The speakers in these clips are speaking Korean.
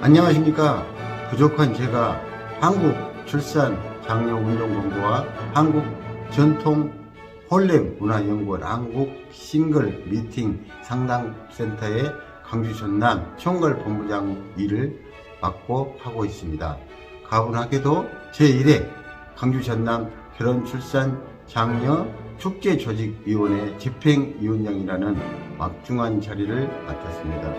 안녕하십니까. 부족한 제가 한국출산장려운동본부와 한국전통혼례문화연구원 한국싱글미팅 상담센터의 강주 전남 총괄본부장 일을 맡고 하고 있습니다. 가분하게도 제1회 강주 전남 결혼출산장려 축제조직위원회 집행위원장이라는 막중한 자리를 맡았습니다.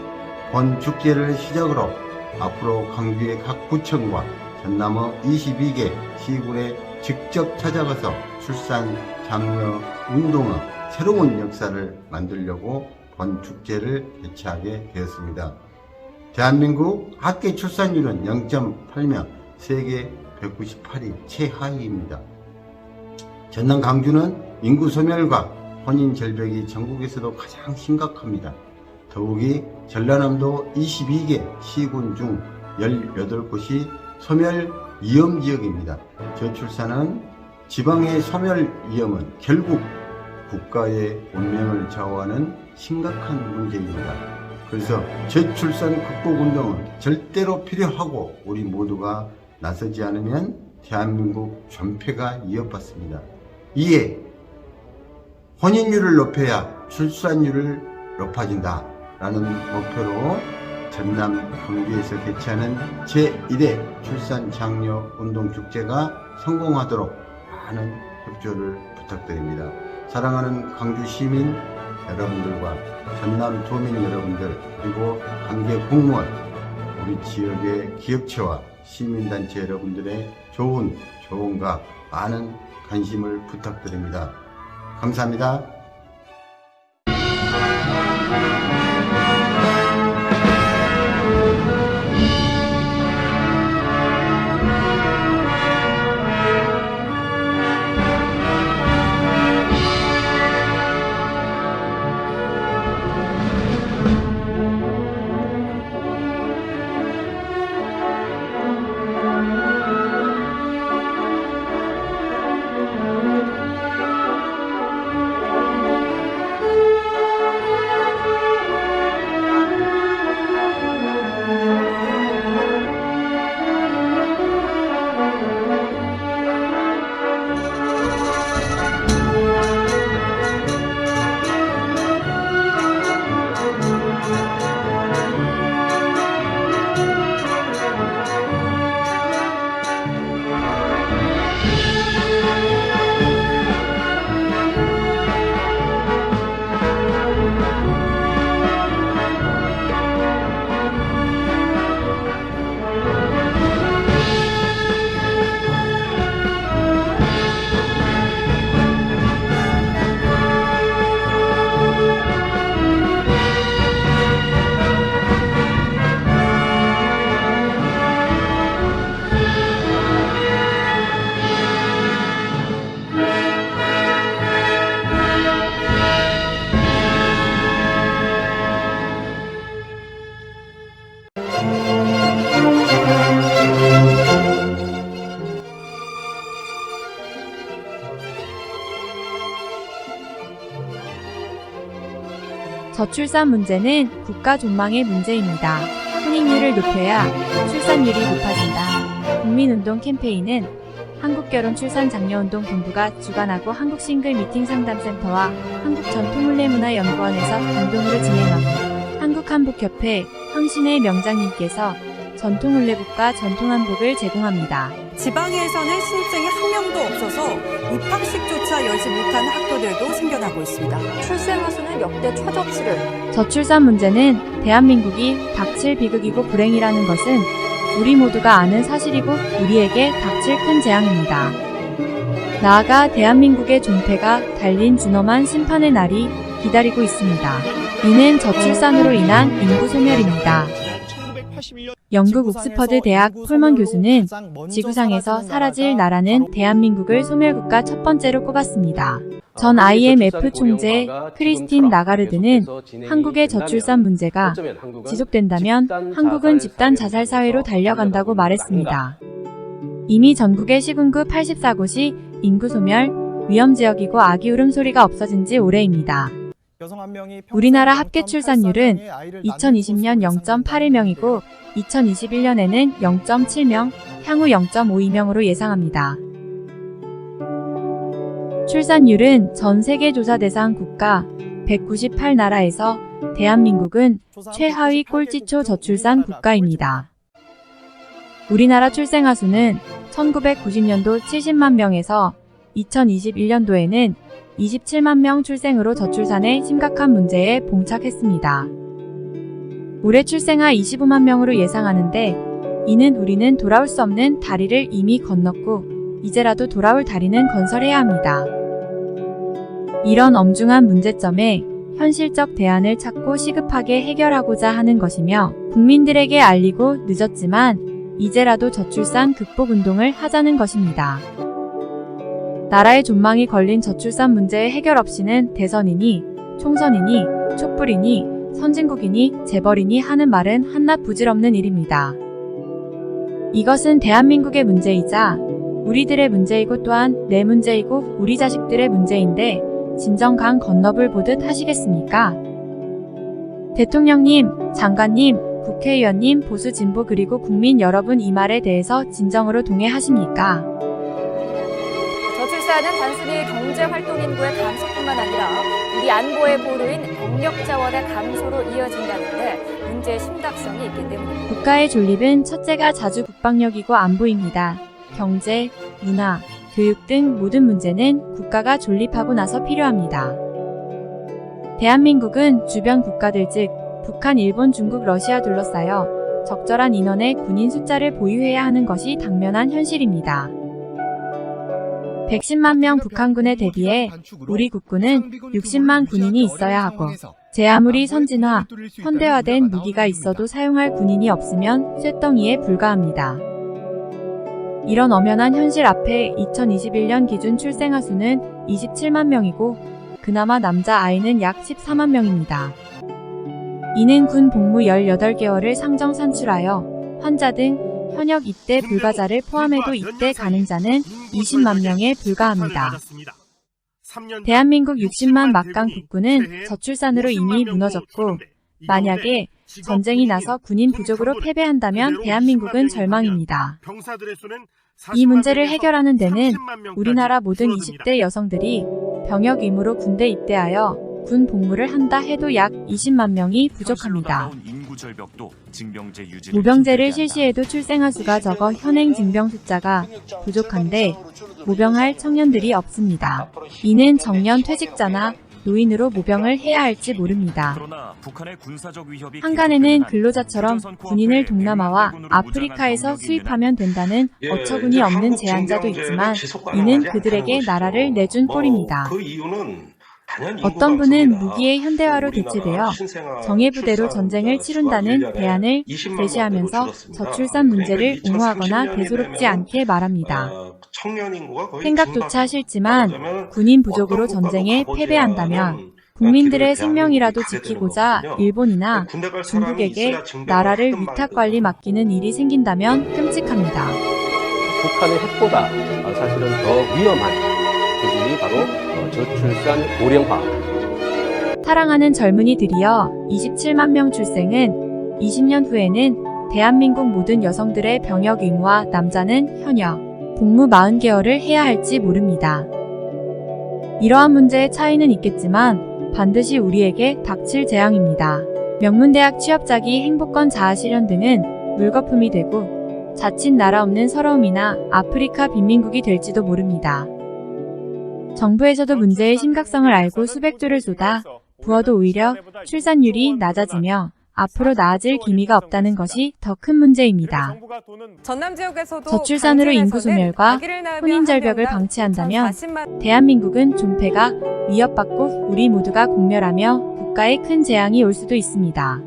본 축제를 시작으로 앞으로 강주의 각 구청과 전남의 22개 시군에 직접 찾아가서 출산 장려 운동의 새로운 역사를 만들려고 본 축제를 개최하게 되었습니다. 대한민국 합계 출산율은 0.8명, 세계 198위 최하위입니다. 전남 강주는 인구 소멸과 혼인 절벽이 전국에서도 가장 심각합니다. 더욱이 전라남도 22개 시군 중 18곳이 소멸 위험 지역입니다. 저출산은 지방의 소멸 위험은 결국 국가의 운명을 좌우하는 심각한 문제입니다. 그래서 저출산 극복 운동은 절대로 필요하고 우리 모두가 나서지 않으면 대한민국 존폐가 위협받습니다. 이에 혼인율을 높여야 출산율을 높아진다 라는 목표로 전남 강주에서 개최하는 제1회 출산장려 운동축제가 성공하도록 많은 협조를 부탁드립니다. 사랑하는 강주 시민 여러분들과 전남 도민 여러분들 그리고 관계 공무원 우리 지역의 기업체와 시민단체 여러분들의 좋은 조언과 많은 관심을 부탁드립니다. 감사합니다. 저출산 문제는 국가 존망의 문제입니다. 혼인율을 높여야 출산율이 높아진다. 국민운동 캠페인은 한국결혼출산장려운동본부가 주관하고 한국싱글미팅상담센터와 한국전통혼례문화연구원에서 공동으로 진행하고 한국한복협회 황신혜 명장님께서 전통혼례복과 전통한복을 제공합니다. 지방에서는 신입생이 한 명도 없어서 입학식조차 열지 못하는 학교들도 생겨나고 있습니다. 출생아 수는 역대 최저치를. 저출산 문제는 대한민국이 닥칠 비극이고 불행이라는 것은 우리 모두가 아는 사실이고 우리에게 닥칠 큰 재앙입니다. 나아가 대한민국의 존폐가 달린 준엄한 심판의 날이 기다리고 있습니다. 이는 저출산으로 인한 인구 소멸입니다. 영국 옥스퍼드 대학 폴먼 교수는 지구상에서 사라질 나라는 대한민국을 소멸국가 첫 번째로 꼽았습니다. 전 IMF 총재 크리스틴 라가르드는 한국의 저출산 문제가 지속된다면 한국은 집단 자살 사회로 달려간다고 말했습니다. 이미 전국의 시군구 84곳이 인구 소멸, 위험 지역이고 아기 울음소리가 없어진 지 오래입니다. 우리나라 합계 출산율은 2020년 0.81명이고 2021년에는 0.7명, 향후 0.52명으로 예상합니다. 출산율은 전 세계 조사 대상 국가 198나라에서 대한민국은 최하위 꼴찌초 저출산 국가입니다. 우리나라 출생아 수는 1990년도 70만 명에서 2021년도에는 27만 명 출생으로 저출산의 심각한 문제에 봉착했습니다. 올해 출생아 25만 명으로 예상하는데 이는 우리는 돌아올 수 없는 다리를 이미 건넜고 이제라도 돌아올 다리는 건설해야 합니다. 이런 엄중한 문제점에 현실적 대안을 찾고 시급하게 해결하고자 하는 것이며 국민들에게 알리고 늦었지만 이제라도 저출산 극복 운동을 하자는 것입니다. 나라의 존망이 걸린 저출산 문제의 해결 없이는 대선이니 총선이니 촛불이니 선진국이니 재벌이니 하는 말은 한낱 부질없는 일입니다. 이것은 대한민국의 문제이자 우리들의 문제이고 또한 내 문제이고 우리 자식들의 문제인데 진정 강 건너불 보듯 하시겠습니까? 대통령님, 장관님, 국회의원님, 보수 진보 그리고 국민 여러분 이 말에 대해서 진정으로 동의하십니까? 저출산은 단순히 경제활동 인구의 감소뿐만 아니라 우리 안보의 보루인 병력 자원의 감소로 이어진다는데 문제의 심각성이 있기 때문입니다. 국가의 존립은 첫째가 자주 국방력이고 안보입니다. 경제, 문화, 교육 등 모든 문제는 국가가 존립하고 나서 필요합니다. 대한민국은 주변 국가들 즉 북한, 일본, 중국, 러시아 둘러싸여 적절한 인원의 군인 숫자를 보유해야 하는 것이 당면한 현실입니다. 110만 명 북한군에 대비해 우리 국군은 60만 군인이 있어야 하고 제 아무리 선진화, 현대화된 무기가 있어도 사용할 군인이 없으면 쇳덩이에 불과합니다. 이런 엄연한 현실 앞에 2021년 기준 출생아 수는 27만 명이고 그나마 남자 아이는 약 14만 명입니다. 이는 군 복무 18개월을 상정 산출하여 환자 등 현역 입대 불가자를 포함해도 입대 가능자는 20만 명에 불과합니다. 대한민국 60만 막강 국군은 저출산으로 이미 무너졌고 만약에 전쟁이 나서 군인 부족으로 패배한다면 대한민국은 절망입니다. 이 문제를 해결하는 데는 우리나라 모든 20대 여성들이 병역 의무로 군대 입대하여 군 복무를 한다 해도 약 20만 명이 부족합니다. 모병제를 실시해도 출생아 수가 적어 현행 징병 숫자가 부족한데 모병할 청년들이 없습니다. 이는 정년 퇴직자나 노인으로 모병을 해야 할지 모릅니다. 한간에는 근로자처럼 군인을 동남아와 아프리카에서 수입하면 된다는 어처구니 없는 제안자도 있지만 이는 그들에게 나라를 내준 꼴입니다. 어떤 분은 무기의 현대화로 대체되어 정예부대로 전쟁을 치룬다는 대안을 제시하면서 저출산 문제를 옹호하거나 대수롭지 않게 말합니다. 생각조차 싫지만 군인 부족으로 전쟁에 패배한다면 국민들의 생명이라도 지키고자 일본이나 중국에게 나라를 위탁관리 맡기는 일이 생긴다면 끔찍합니다. 북한의 핵보다 사실은 더 위험한 조짐이 바로 저출산 고령화. 사랑하는 젊은이들이여 27만 명 출생은 20년 후에는 대한민국 모든 여성들의 병역 의무와 남자는 현역 복무 40개월을 해야 할지 모릅니다. 이러한 문제의 차이는 있겠지만 반드시 우리에게 닥칠 재앙입니다. 명문대학 취업자기, 행복권 자아실현 등은 물거품이 되고 자칫 나라 없는 서러움이나 아프리카 빈민국이 될지도 모릅니다. 정부에서도 문제의 심각성을 알고 수백조를 쏟아 부어도 오히려 출산율이 낮아지며 앞으로 나아질 기미가 없다는 것이 더 큰 문제입니다. 전남 지역에서도 저출산으로 인구 소멸과 혼인 절벽을 방치한다면 대한민국은 존폐가 위협받고 우리 모두가 공멸하며 국가에 큰 재앙이 올 수도 있습니다.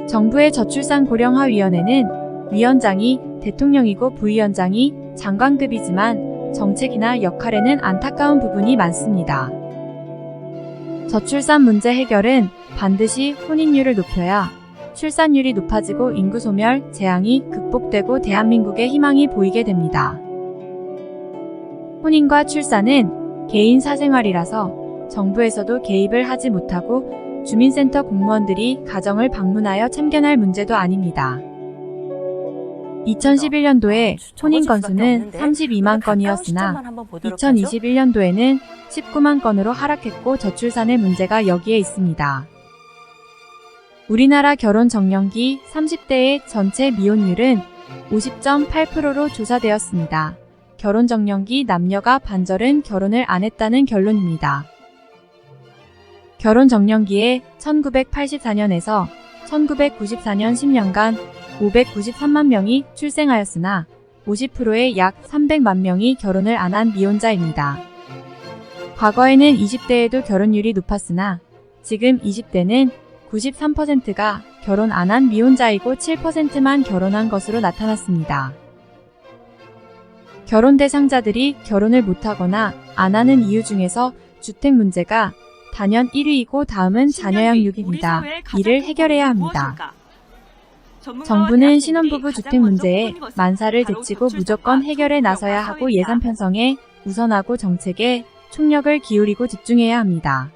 정부의 저출산 고령화위원회는 위원장이 대통령이고 부위원장이 장관급이지만 정책이나 역할에는 안타까운 부분이 많습니다. 저출산 문제 해결은 반드시 혼인율을 높여야 출산율이 높아지고 인구 소멸, 재앙이 극복되고 대한민국의 희망이 보이게 됩니다. 혼인과 출산은 개인 사생활이라서 정부에서도 개입을 하지 못하고 주민센터 공무원들이 가정을 방문하여 참견할 문제도 아닙니다. 2011년도에 혼인 건수는 32만 건이었으나 2021년도에는 19만 건으로 하락했고 저출산의 문제가 여기에 있습니다. 우리나라 결혼 정년기 30대의 전체 미혼율은 50.8%로 조사되었습니다. 결혼 정년기 남녀가 반절은 결혼을 안 했다는 결론입니다. 결혼 정년기에 1984년에서 1994년 10년간 593만 명이 출생하였으나 50%의 약 300만 명이 결혼을 안 한 미혼자입니다. 과거에는 20대에도 결혼율이 높았으나 지금 20대는 93%가 결혼 안 한 미혼자이고 7%만 결혼한 것으로 나타났습니다. 결혼 대상자들이 결혼을 못하거나 안 하는 이유 중에서 주택 문제가 단연 1위이고 다음은 자녀 양육입니다. 이를 해결해야 합니다. 정부는 신혼부부 주택 문제에 만사를 제치고 무조건 해결에 나서야 하고 예산 편성에 우선하고 정책에 총력을 기울이고 집중해야 합니다.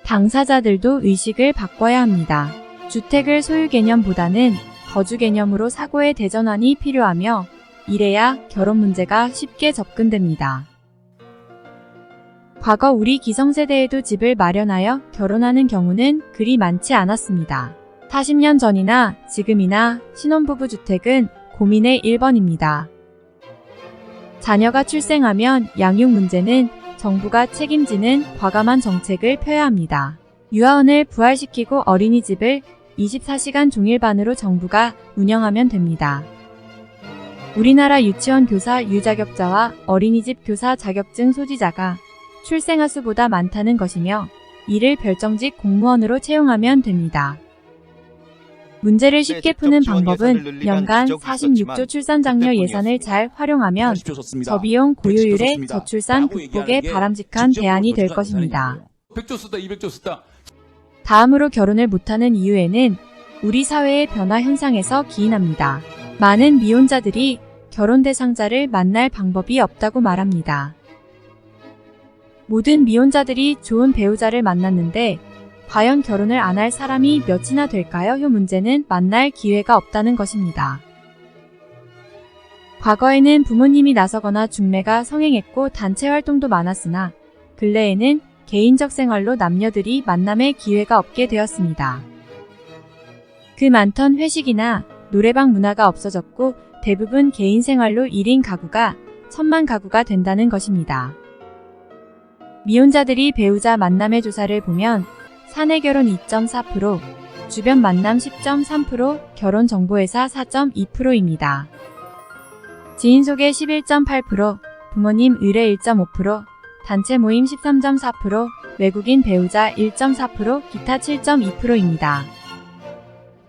당사자들도 의식을 바꿔야 합니다. 주택을 소유 개념보다는 거주 개념으로 사고의 대전환이 필요하며 이래야 결혼 문제가 쉽게 접근됩니다. 과거 우리 기성세대에도 집을 마련하여 결혼하는 경우는 그리 많지 않았습니다. 40년 전이나 지금이나 신혼부부 주택은 고민의 1번입니다. 자녀가 출생하면 양육 문제는 정부가 책임지는 과감한 정책을 펴야 합니다. 유아원을 부활시키고 어린이집을 24시간 종일반으로 정부가 운영하면 됩니다. 우리나라 유치원 교사 유자격자와 어린이집 교사 자격증 소지자가 출생아 수보다 많다는 것이며 이를 별정직 공무원으로 채용하면 됩니다. 문제를 쉽게 푸는 방법은 연간 46조 출산장려 예산을 잘 활용하면 저비용 고효율의 저출산 극복에 바람직한 대안이 될 것입니다. 100조 쓰다 200조 쓰다. 다음으로 결혼을 못하는 이유에는 우리 사회의 변화 현상에서 기인합니다. 많은 미혼자들이 결혼 대상자를 만날 방법이 없다고 말합니다. 모든 미혼자들이 좋은 배우자를 만났는데 과연 결혼을 안 할 사람이 몇이나 될까요? 이 문제는 만날 기회가 없다는 것입니다. 과거에는 부모님이 나서거나 중매가 성행했고 단체 활동도 많았으나 근래에는 개인적 생활로 남녀들이 만남의 기회가 없게 되었습니다. 그 많던 회식이나 노래방 문화가 없어졌고 대부분 개인 생활로 1인 가구가 1000만 가구가 된다는 것입니다. 미혼자들이 배우자 만남의 조사를 보면 사내 결혼 2.4%, 주변 만남 10.3%, 결혼 정보회사 4.2%입니다. 지인 소개 11.8%, 부모님 의뢰 1.5%, 단체 모임 13.4%, 외국인 배우자 1.4%, 기타 7.2%입니다.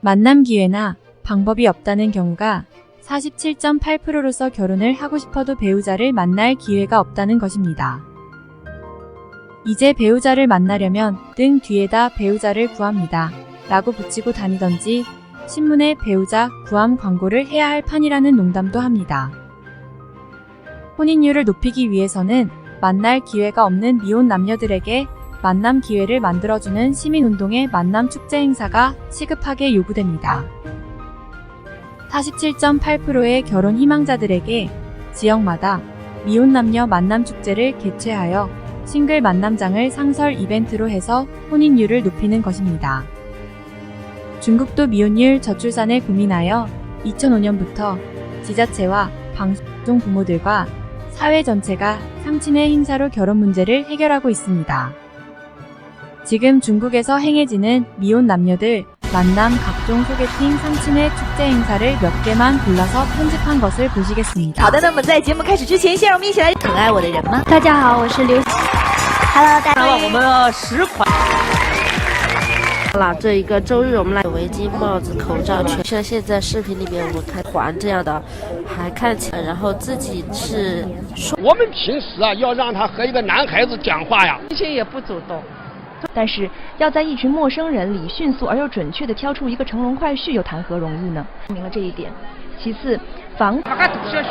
만남 기회나 방법이 없다는 경우가 47.8%로서 결혼을 하고 싶어도 배우자를 만날 기회가 없다는 것입니다. 이제 배우자를 만나려면 등 뒤에다 배우자를 구합니다. 라고 붙이고 다니던지 신문에 배우자 구함 광고를 해야 할 판이라는 농담도 합니다. 혼인율을 높이기 위해서는 만날 기회가 없는 미혼 남녀들에게 만남 기회를 만들어주는 시민운동의 만남 축제 행사가 시급하게 요구됩니다. 47.8%의 결혼 희망자들에게 지역마다 미혼 남녀 만남 축제를 개최하여 싱글 만남장을 상설 이벤트로 해서 혼인율을 높이는 것입니다. 중국도 미혼율 저출산에 고민하여 2005년부터 지자체와 방송 부모들과 사회 전체가 상친의 행사로 결혼 문제를 해결하고 있습니다. 지금 중국에서 행해지는 미혼 남녀들 만남 각종 소개팅 상친의 축제 행사를 몇 개만 골라서 편집한 것을 보시겠습니다. 好的，那么在节目开始之前，先让我们一起来很爱我的人吗？大家好，我是刘。Hello， 大家。我们10款。了这一个周日，我们来围巾、帽子、口罩，全像现在视频里面我们看环这样的，还看起来，然后自己是。我们平时啊，要让他和一个男孩子讲话呀，心情也不主动。但是要在一群陌生人里迅速而又准确地挑出一个乘龙快婿，又谈何容易呢？证明了这一点。其次，防。他还读些书。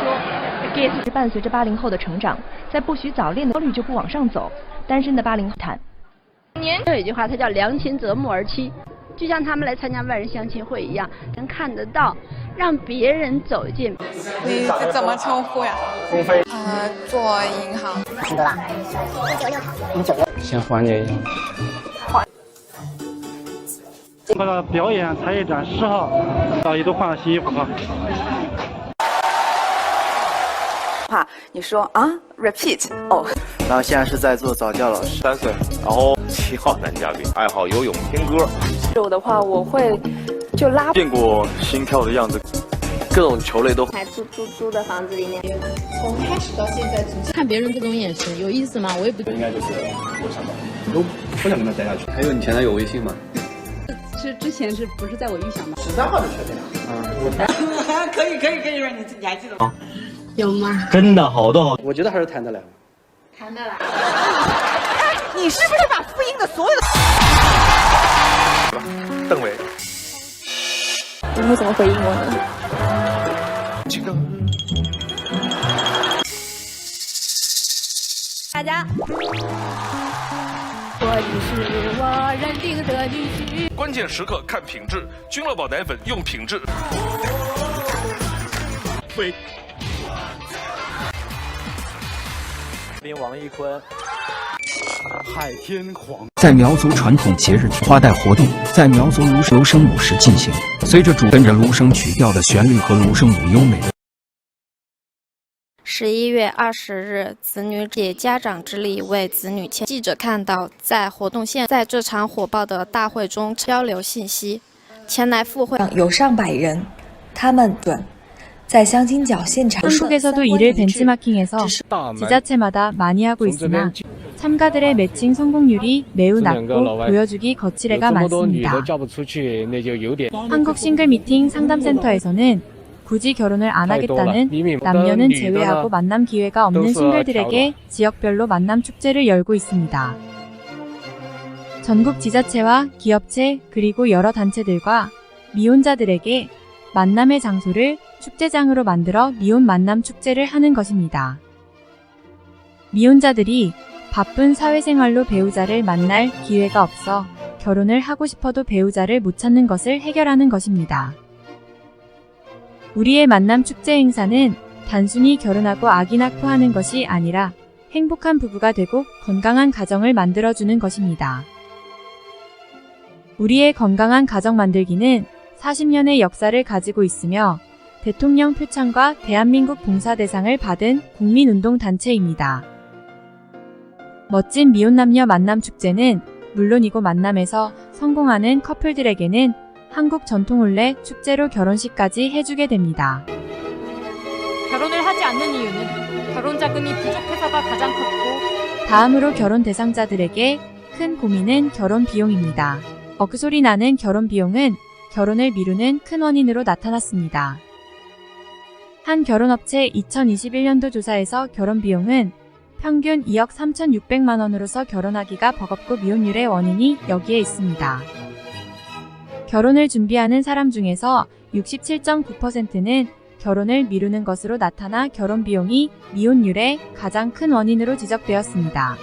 伴随着80后的成长，在不许早恋的焦虑就不往上走，单身的80后谈。有一句话，它叫良禽择木而栖，就像他们来参加万人相亲会一样，能看得到，让别人走进。你怎么称呼呀？鸿飞。做银行。几多了？96。先缓解一下。那个表演才艺展10号，大家都换了新衣服哈。你说啊 ，repeat 哦。然后现在是在做早教老师，3岁，然后7号男嘉宾，爱好游泳、听歌。我的话，我会就拉。见过心跳的样子，各种球类都。还租的房子里面，从开始到现在，看别人这种眼神有意思吗？我也不。应该就是我想的，都不想跟他待下去。还有你前男友微信吗？是之前是不是在我预想的？13号就确定了。可以，你还记得吗？有吗？真的好多好，我觉得还是谈得来。谈得来。哎，你是不是把复印的所有的？邓伟。你会怎么回应我呢？大家。我已是我认定的女婿。关键时刻看品质，君乐宝奶粉用品质。对。王一坤。海天皇在苗族传统节日花带活动在苗族芦笙舞时进行，随着跟着芦笙曲调的旋律和芦笙舞优美的。11月20日，子女借家长之力为子女签。记者看到，在活动现在这场火爆的大会中交流信息，前来赴会有上百人，他们在相亲角现场。 한국에서도 이를 벤치마킹해서 지자체마다 많이 하고 있으나 참가들의 매칭 성공률이 매우 낮고 보여주기 거칠애가 많습니다. 한국 싱글 미팅 상담센터에서는 굳이 결혼을 안 하겠다는 남녀는 제외하고 만남 기회가 없는 싱글들에게 지역별로 만남 축제를 열고 있습니다. 전국 지자체와 기업체 그리고 여러 단체들과 미혼자들에게 만남의 장소를 축제장으로 만들어 미혼 만남 축제를 하는 것입니다. 미혼자들이 바쁜 사회생활로 배우자를 만날 기회가 없어 결혼을 하고 싶어도 배우자를 못 찾는 것을 해결하는 것입니다. 우리의 만남 축제 행사는 단순히 결혼하고 아기 낳고 하는 것이 아니라 행복한 부부가 되고 건강한 가정을 만들어주는 것입니다. 우리의 건강한 가정 만들기는 40년의 역사를 가지고 있으며 대통령 표창과 대한민국 봉사대상을 받은 국민운동단체입니다. 멋진 미혼남녀 만남축제는 물론이고 만남에서 성공하는 커플들에게는 한국 전통혼례 축제로 결혼식까지 해주게 됩니다. 결혼을 하지 않는 이유는 결혼 자금이 부족해서가 가장 컸고 다음으로 결혼 대상자들에게 큰 고민은 결혼 비용입니다. 억소리 나는 결혼 비용은 결혼을 미루는 큰 원인으로 나타났습니다. 한 결혼업체 2021년도 조사에서 결혼 비용은 평균 2억 3,600만 원으로서 결혼하기가 버겁고 미혼율의 원인이 여기에 있습니다. 결혼을 준비하는 사람 중에서 67.9%는 결혼을 미루는 것으로 나타나 결혼 비용이 미혼율의 가장 큰 원인으로 지적되었습니다.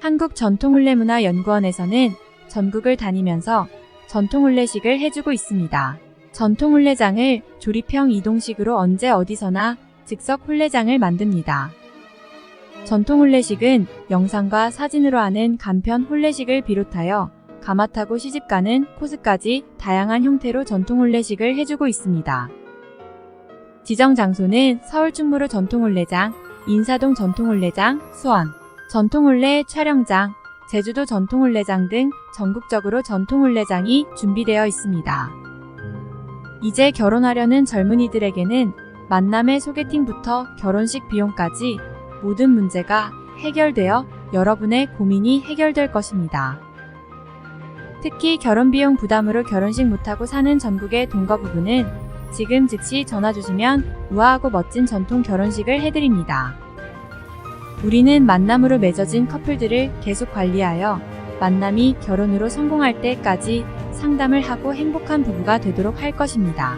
한국전통혼례문화연구원에서는 전국을 다니면서 전통혼례식을 해주고 있습니다. 전통혼례장을 조립형 이동식으로 언제 어디서나 즉석 혼례장을 만듭니다. 전통혼례식은 영상과 사진으로 하는 간편 혼례식을 비롯하여 가마타고 시집가는 코스까지 다양한 형태로 전통혼례식을 해주고 있습니다. 지정 장소는 서울 충무로 전통혼례장, 인사동 전통혼례장, 수원 전통혼례 촬영장, 제주도 전통혼례장 등 전국적으로 전통혼례장이 준비되어 있습니다. 이제 결혼하려는 젊은이들에게는 만남의 소개팅부터 결혼식 비용까지 모든 문제가 해결되어 여러분의 고민이 해결될 것입니다. 특히 결혼비용 부담으로 결혼식 못하고 사는 전국의 동거 부부는 지금 즉시 전화 주시면 우아하고 멋진 전통 결혼식을 해드립니다. 우리는 만남으로 맺어진 커플들을 계속 관리하여 만남이 결혼으로 성공할 때까지 상담을 하고 행복한 부부가 되도록 할 것입니다.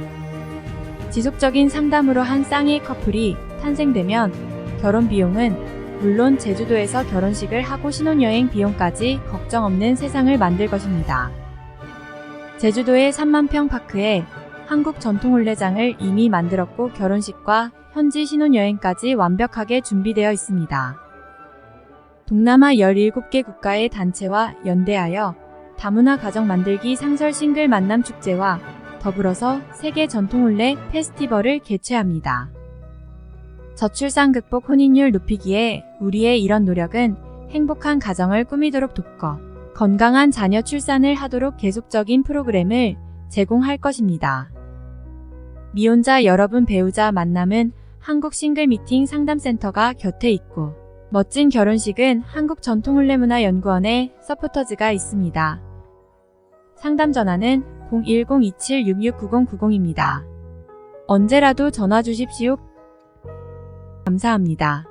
지속적인 상담으로 한 쌍의 커플이 탄생되면 결혼 비용은 물론 제주도에서 결혼식을 하고 신혼여행 비용까지 걱정 없는 세상을 만들 것입니다. 제주도의 3만 평 파크에 한국 전통혼례장을 이미 만들었고 결혼식과 현지 신혼여행까지 완벽하게 준비되어 있습니다. 동남아 17개 국가의 단체와 연대하여 다문화 가정 만들기 상설 싱글 만남 축제와 더불어서 세계 전통혼례 페스티벌을 개최합니다. 저출산 극복 혼인율 높이기에 우리의 이런 노력은 행복한 가정을 꾸미도록 돕고 건강한 자녀 출산을 하도록 계속적인 프로그램을 제공할 것입니다. 미혼자 여러분 배우자 만남은 한국 싱글 미팅 상담센터가 곁에 있고 멋진 결혼식은 한국 전통혼례문화연구원의 서포터즈가 있습니다. 상담 전화는 010-2766-9090입니다. 언제라도 전화 주십시오. 감사합니다.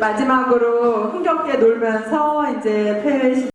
마지막으로 흥겹게 놀면서 이제 폐회